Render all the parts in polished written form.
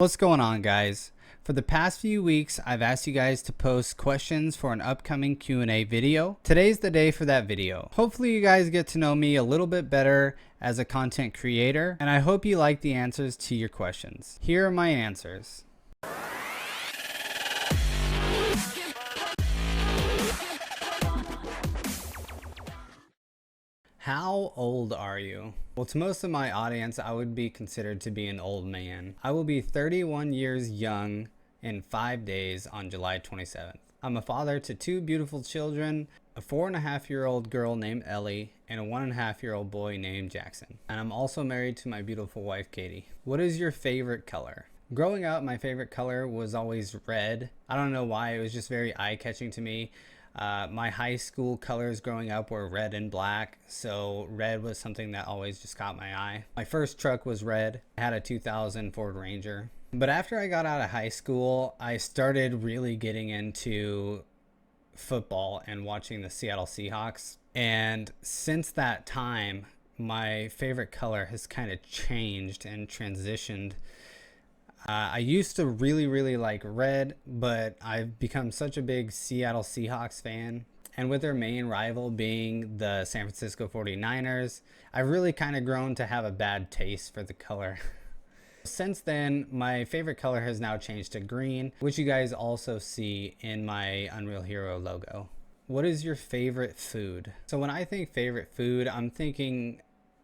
What's going on, guys? For the past few weeks, I've asked you guys to post questions for an upcoming Q&A video. Today's the day for that video. Hopefully you guys get to know me a little bit better as a content creator, and I hope you like the answers to your questions. Here are my answers. How old are you? Well, to most of my audience, I would be considered to be an old man. I will be 31 years young in 5 days on July 27th. I'm a father to two beautiful children, a 4.5-year-old girl named Ellie, and a 1.5-year-old boy named Jackson. And I'm also married to my beautiful wife, Katie. What is your favorite color? Growing up, my favorite color was always red. I don't know why, it was just very eye-catching to me. My high school colors growing up were red and black, so red was something that always just caught my eye. My first truck was red. I had a 2000 Ford Ranger. But after I got out of high school, I started really getting into football and watching the Seattle Seahawks. And since that time, my favorite color has kind of changed and transitioned. I used to really like red, but I've become such a big Seattle Seahawks fan. And with their main rival being the San Francisco 49ers, I've really kind of grown to have a bad taste for the color. Since then, my favorite color has now changed to green, which you guys also see in my UnrealHero logo. What is your favorite food? So when I think favorite food, I'm thinking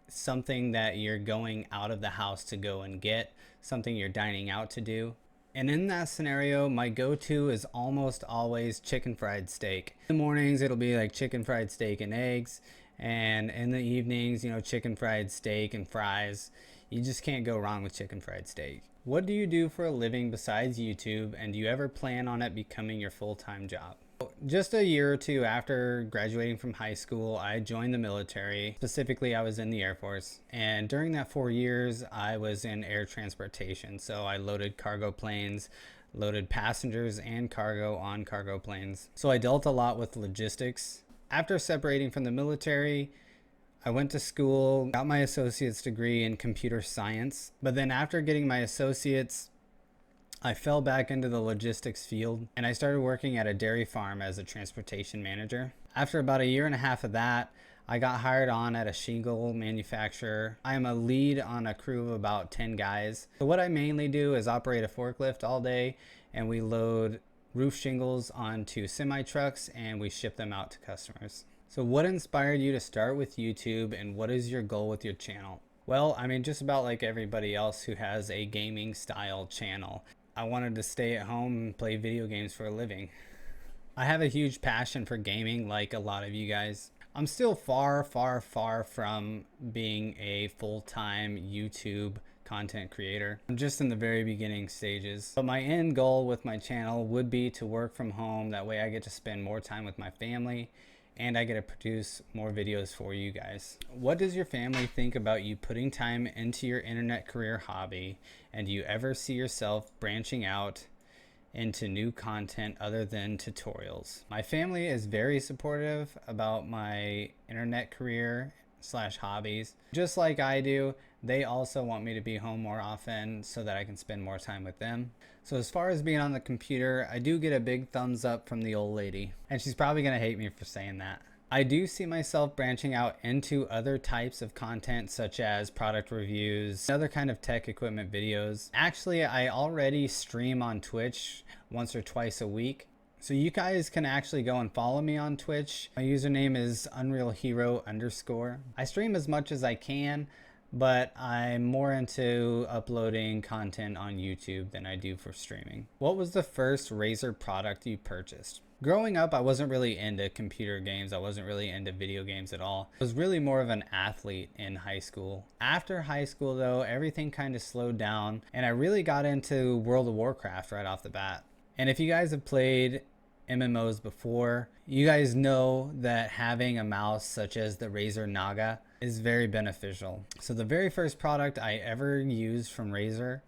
something that you're going out of the house to go and get, something you're dining out to do. And in that scenario, my go-to is almost always chicken fried steak. In the mornings, it'll be like chicken fried steak and eggs. And in the evenings, chicken fried steak and fries. You just can't go wrong with chicken fried steak. What do you do for a living besides YouTube? And do you ever plan on it becoming your full-time job? Just a year or two after graduating from high school, I joined the military. Specifically, I was in the Air Force. And during that 4 years, I was in air transportation. So I loaded cargo planes, loaded passengers and cargo on cargo planes. So I dealt a lot with logistics. After separating from the military, I went to school, got my associate's degree in computer science. But then after getting my associate's, I fell back into the logistics field and I started working at a dairy farm as a transportation manager. After about a year and a half of that, I got hired on at a shingle manufacturer. I am a lead on a crew of about 10 guys. So what I mainly do is operate a forklift all day, and we load roof shingles onto semi trucks and we ship them out to customers. So what inspired you to start with YouTube, and what is your goal with your channel? Well, I mean, just about like everybody else who has a gaming style channel. I wanted to stay at home and play video games for a living. I have a huge passion for gaming like a lot of you guys. I'm still far from being a full-time YouTube content creator. I'm just in the very beginning stages. But my end goal with my channel would be to work from home. That way I get to spend more time with my family and I get to produce more videos for you guys. What does your family think about you putting time into your internet career hobby? And do you ever see yourself branching out into new content other than tutorials? My family is very supportive about my internet career / hobbies. Just like I do, they also want me to be home more often so that I can spend more time with them. So as far as being on the computer, I do get a big thumbs up from the old lady. And she's probably gonna hate me for saying that. I do see myself branching out into other types of content such as product reviews, other kind of tech equipment videos. Actually, I already stream on Twitch once or twice a week. So you guys can actually go and follow me on Twitch. My username is UnrealHero_. I stream as much as I can, but I'm more into uploading content on YouTube than I do for streaming. What was the first Razer product you purchased? Growing up, I wasn't really into computer games. I wasn't really into video games at all. I was really more of an athlete in high school. After high school though, everything kind of slowed down and I really got into World of Warcraft right off the bat. And if you guys have played MMOs before, you guys know that having a mouse such as the Razer Naga is very beneficial. So the very first product I ever used from Razer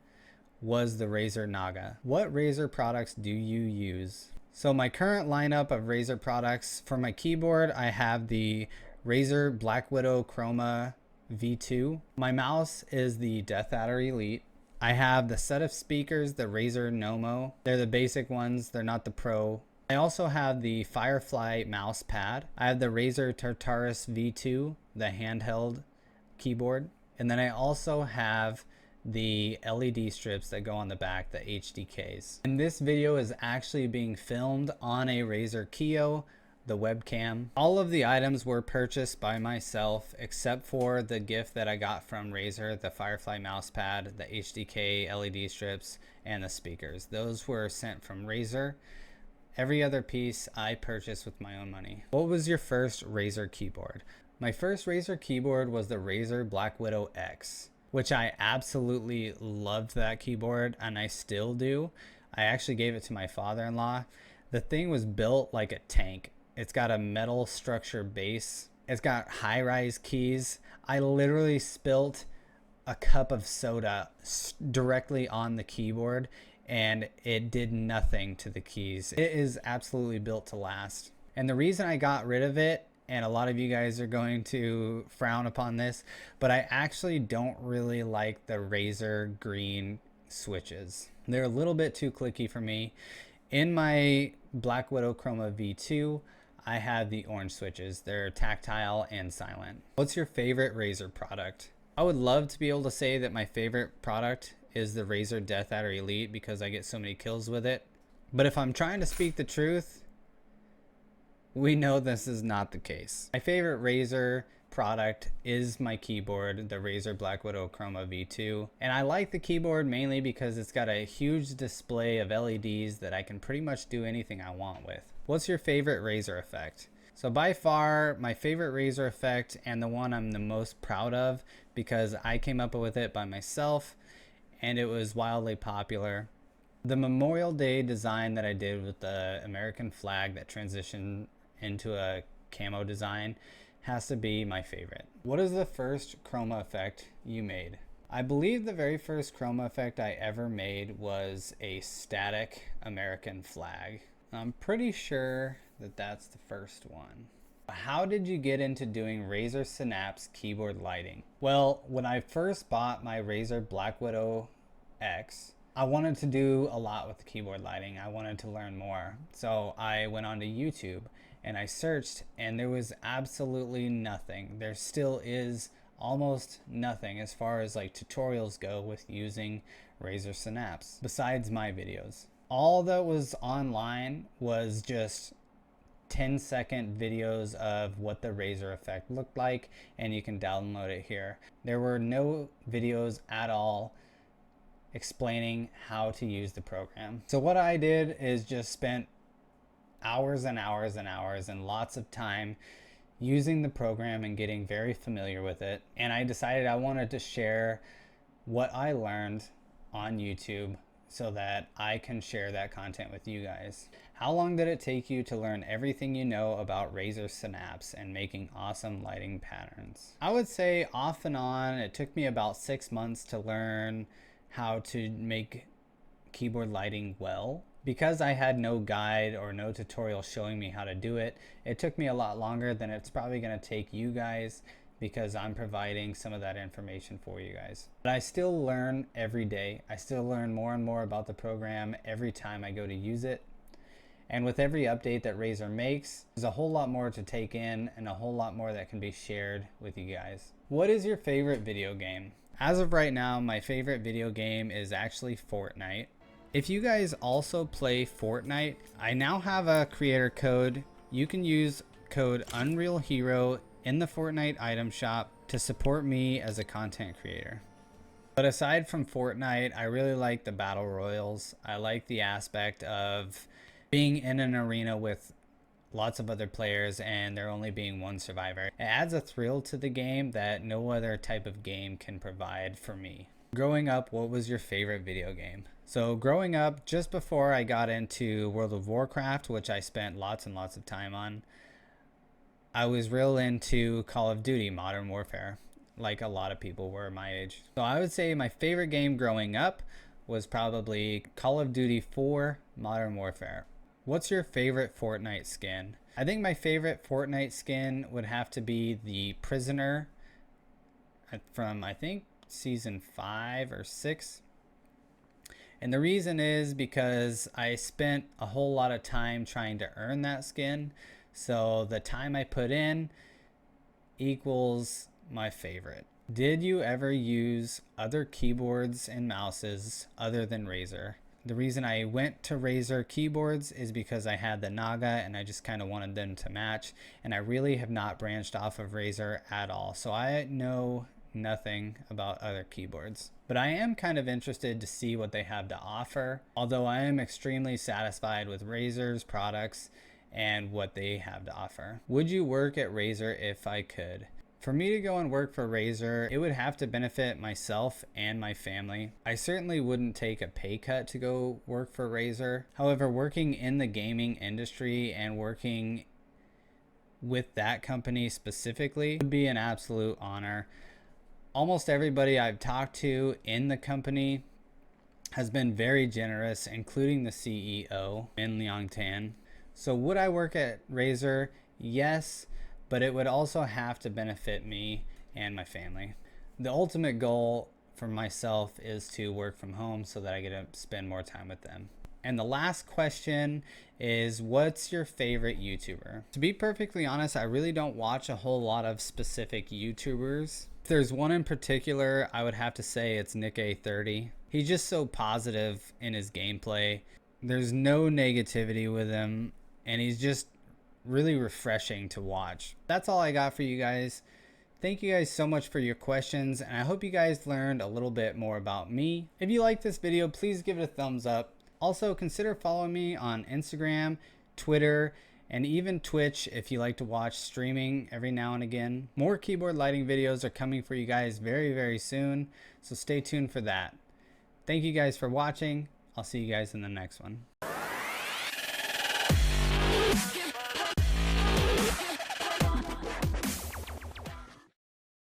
was the Razer Naga. What Razer products do you use? So my current lineup of Razer products, for my keyboard, I have the Razer Black Widow Chroma V2. My mouse is the Death Adder Elite. I have the set of speakers, the Razer Nomo. They're the basic ones, they're not the Pro. I also have the Firefly mouse pad. I have the Razer Tartarus V2, the handheld keyboard. And then I also have the LED strips that go on the back, the HDKs. And this video is actually being filmed on a Razer Keo, the webcam. All of the items were purchased by myself except for the gift that I got from Razer, the Firefly mousepad, the HDK LED strips, and the speakers. Those were sent from Razer. Every other piece I purchased with my own money. What was your first Razer keyboard? My first Razer keyboard was the Razer Black Widow X, which I absolutely loved that keyboard, and I still do. I actually gave it to my father-in-law. The thing was built like a tank. It's got a metal structure base. It's got high-rise keys. I literally spilt a cup of soda directly on the keyboard, and it did nothing to the keys. It is absolutely built to last. And the reason I got rid of it, and a lot of you guys are going to frown upon this, but I actually don't really like the Razer green switches. They're a little bit too clicky for me. In my Black Widow Chroma V2, I have the orange switches. They're tactile and silent. What's your favorite Razer product? I would love to be able to say that my favorite product is the Razer Death Adder Elite because I get so many kills with it. But if I'm trying to speak the truth, we know this is not the case. My favorite Razer product is my keyboard, the Razer Black Widow Chroma V2. And I like the keyboard mainly because it's got a huge display of LEDs that I can pretty much do anything I want with. What's your favorite Razer effect? So by far, my favorite Razer effect, and the one I'm the most proud of because I came up with it by myself and it was wildly popular. The Memorial Day design that I did with the American flag that transitioned into a camo design has to be my favorite. What is the first chroma effect you made? I believe the very first chroma effect I ever made was a static American flag. I'm pretty sure that that's the first one. How did you get into doing Razer Synapse keyboard lighting? Well, when I first bought my Razer Black Widow X, I wanted to do a lot with the keyboard lighting. I wanted to learn more. So I went onto YouTube and I searched, and there was absolutely nothing. There still is almost nothing as far as like tutorials go with using Razer Synapse besides my videos. All that was online was just 10-second videos of what the Razer effect looked like, and you can download it here. There were no videos at all explaining how to use the program. So what I did is just spent hours and hours and hours and lots of time using the program and getting very familiar with it. And I decided I wanted to share what I learned on YouTube so that I can share that content with you guys. How long did it take you to learn everything you know about Razer Synapse and making awesome lighting patterns? I would say off and on, it took me about 6 months to learn how to make keyboard lighting well. Because I had no guide or no tutorial showing me how to do it, it took me a lot longer than it's probably going to take you guys because I'm providing some of that information for you guys. But I still learn every day. I still learn more and more about the program every time I go to use it. And with every update that Razer makes, there's a whole lot more to take in and a whole lot more that can be shared with you guys. What is your favorite video game? As of right now, my favorite video game is actually Fortnite. If you guys also play Fortnite, I now have a creator code. You can use code UnrealHero in the Fortnite item shop to support me as a content creator. But aside from Fortnite, I really like the battle royals. I like the aspect of being in an arena with lots of other players and there only being one survivor. It adds a thrill to the game that no other type of game can provide for me. Growing up, what was your favorite video game? So growing up, just before I got into World of Warcraft, which I spent lots and lots of time on, I was real into Call of Duty Modern Warfare, like a lot of people were my age. So I would say my favorite game growing up was probably Call of Duty 4 Modern Warfare. What's your favorite Fortnite skin? I think my favorite Fortnite skin would have to be the Prisoner from, I think, season 5 or 6. And the reason is because I spent a whole lot of time trying to earn that skin. So the time I put in equals my favorite. Did you ever use other keyboards and mouses other than Razer? The reason I went to Razer keyboards is because I had the Naga and I just kind of wanted them to match, and I really have not branched off of Razer at all. So I know nothing about other keyboards. But I am kind of interested to see what they have to offer, although I am extremely satisfied with Razer's products and what they have to offer. Would you work at Razer if I could? For me to go and work for Razer, it would have to benefit myself and my family. I certainly wouldn't take a pay cut to go work for Razer. However, working in the gaming industry and working with that company specifically would be an absolute honor. Almost everybody I've talked to in the company has been very generous, including the CEO, Min Liang Tan. So would I work at Razer? Yes, but it would also have to benefit me and my family. The ultimate goal for myself is to work from home so that I get to spend more time with them. And the last question is, what's your favorite YouTuber? To be perfectly honest, I really don't watch a whole lot of specific YouTubers. If there's one in particular, I would have to say it's Nick A30. He's just so positive in his gameplay. There's no negativity with him, and he's just really refreshing to watch. That's all I got for you guys. Thank you guys so much for your questions, and I hope you guys learned a little bit more about me. If you liked this video, please give it a thumbs up. Also, consider following me on Instagram, Twitter, and even Twitch if you like to watch streaming every now and again. More keyboard lighting videos are coming for you guys very, very soon, so stay tuned for that. Thank you guys for watching. I'll see you guys in the next one.